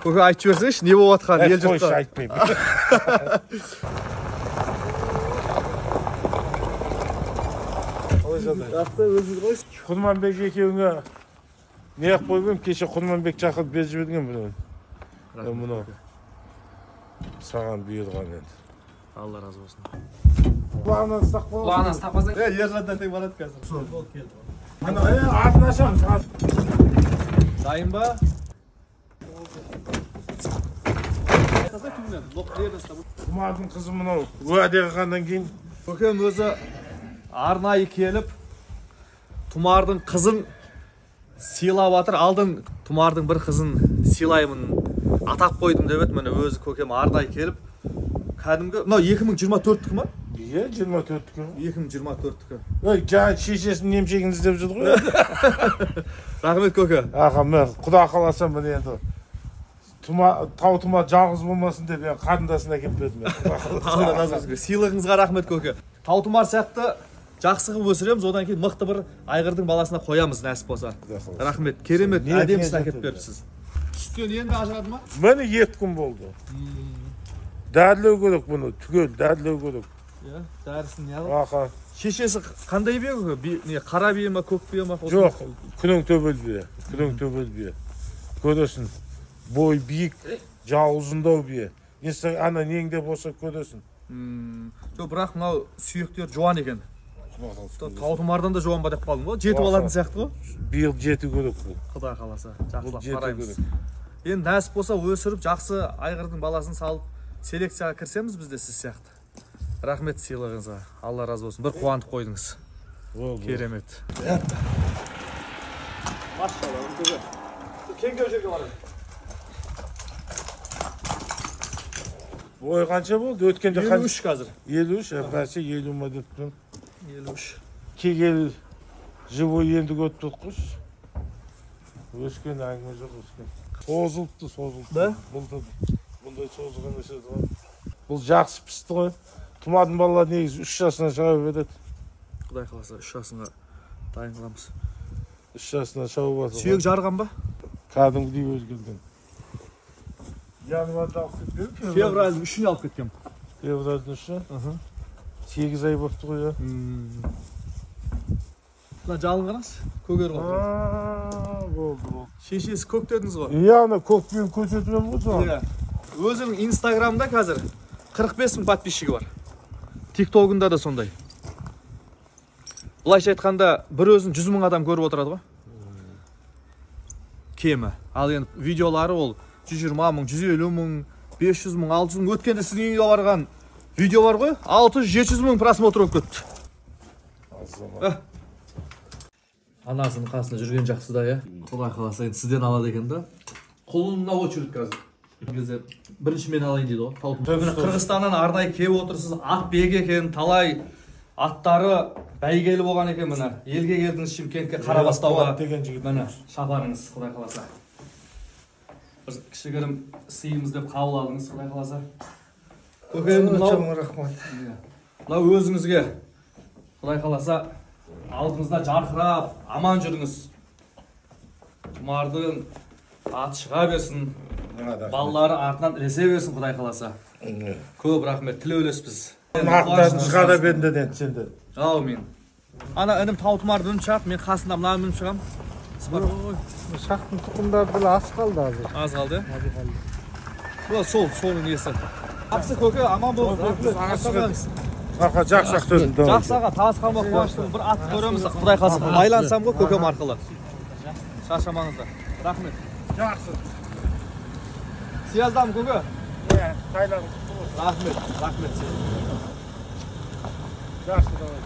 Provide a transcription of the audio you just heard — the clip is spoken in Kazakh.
Көке айтып жіберсеңші, не болып жатқанын ел жұртқа. Қойшы айтпаймын. Құрманбек екеуіңе не қылып қойып, кеше Құрманбек шақырып беріп жіберген мұны. Саған бұйырған енді. Алла разы болсын. Құлағынан ұстақ болсын. Құлағынан ұстақ болсын. Ержандан тең барады қазір. Сол келді. Ана, атын ашамыз. Дайын ба? Құмардың қызы мұнау уәде қылғаннан кейін. Көкем өзі арнайы келіп, Тұмардың қызын сыйлап жатыр. Алдын Тұмардың бір қызын сыйлаймын, атап қойдым деп еді. Міне өзі көкем арнайы келіп, кәдімгі, мынау 2024-тікі ма? Иә, 24-тікі. 2024-тікі. Ой, жаңа шешесінің немшегін іздеп жүрді ғой. Рахмет көке. Аға, мен құда қаласам міне енді. Тау тұма жалғыз болмасын деп қарындасына әкеп бердім. Сыйлығыңызға рахмет көке. Тау тұмар сияқты жақсы қылып өсіреміз, одан кейін мықты бір айғырдың баласына қоямыз нәсіп болса. Рахмет, керемет, әдемісін әкеп беріпсіз. Сүттен енді ажырады ма? Міне 2 күн болды. Дәрілеу керек бұны, түгел дәрілеу керек. Дәрісін не алып? Аға. Шешесі қандай бие көке? Қара бие ма, көк бие ма? Жоқ, күнің төбел бие. Көресің, бой биік, жау ұзындау бие. Ана неңде болса көресің. Жоқ, бірақ мынау сүйектер жуан екен. Тау тұмардан да жуан ба деп қалдым ғой? Жетіп алатын сияқты ғой? Биыл жеті керек бұл. Құда қаласа, жақсылап қараймыз. Енді нәсіп болса өсіріп, жақсы айғырдың баласын салып, селекцияға кірсеміз бізде сіз сияқты. Рахмет сыйлығыңызға. Алла разы болсын. Бір қуантып қойдыңыз. Керемет. Машалла, көке. Кеңдеу жерге барайын. Ой, қанша болды? Өткенде 53 қазір. 53, бәрсе 50 ма деп тұрмын. 53. Кегел живой енді көтті құс. Өскен әңгіме жоқ өскен. Созылыпты. Да? Бұндай созылған өседі ғой. Бұл жақсы пісті ғой. Тұмардың балалар негізі 3 жасынан шауып едеді. Құдай қаласа 3 жасынға дайын қыламыз. 3 жасынан шауып атыр. Сүйек жарған ба? Кәдімгідей өзгерген. Январда алып кеткен. Февральдың 3-іне алып кеткен. Февральдың 3-і? 8 ай болыпты ғой, ja. Мына жалын қараңыз, көгер ғой. Болды. Шешесі көк дедіңіз ғой. Иә, ана көк биені көрсетіп ғой соған. Өзінің инстаграмда қазір 45 мың подписчигі бар. Тиктогында да сондай. Бұлайша айтқанда, бір өзін 100 мың адам көріп отырады ғой. Кемі. Ал енді видеолары ол 120 мың, 150 мың, 500 мың, 600 мың. Өткенде сіздің үйге барған видео бар ғой, 600-700 мың просмотр болып кетті. Анасының қасында жүрген жақсы да, я? Құдай қаласа енді сізден алады екен да. Құлынына очередь қазір. Бірінші мен алайын дейді ғой. Қырғызстаннан арнайы келіп отырсыз, ат бек екен, талай аттары бәйгелі болған екен міне. Елге келдіңіз Шымкентке Қарабастауға. Міне, шапарыңыз, Құдай қаласа. Бір кішігірім сыйымыз деп қабыл алдыңыз, Құдай қаласа. Мынау өзіңізге, Құдай қаласа, алдыңызда жарқырап, аман жүріңіз. Тұмардың аты шыға берсін, балалары артынан ілесе берсін, Құдай қаласа. Көп рахмет, тілі өлеспіз. Аттарын шығара берден сенде. Аумин. Ана інім Тау тұмарды үніп шығады, мен қасында мына үніп шығам. Шақтың тұқымдары білі аз қалды азыр. Аз қалды, е? Солың несі. Ақсы көке, аман бол. Аға, жақсақ төзім. Жақсаға, тағыз қалмақ қуаныштың бір атты көреміз. Құдай қалсын, байлансам ғой көкем арқылы. Шашамаңызда. Рахмет. Жақсы. Сияздам көке? Қайлағыз. Рахмет сен. Жақсы, давай.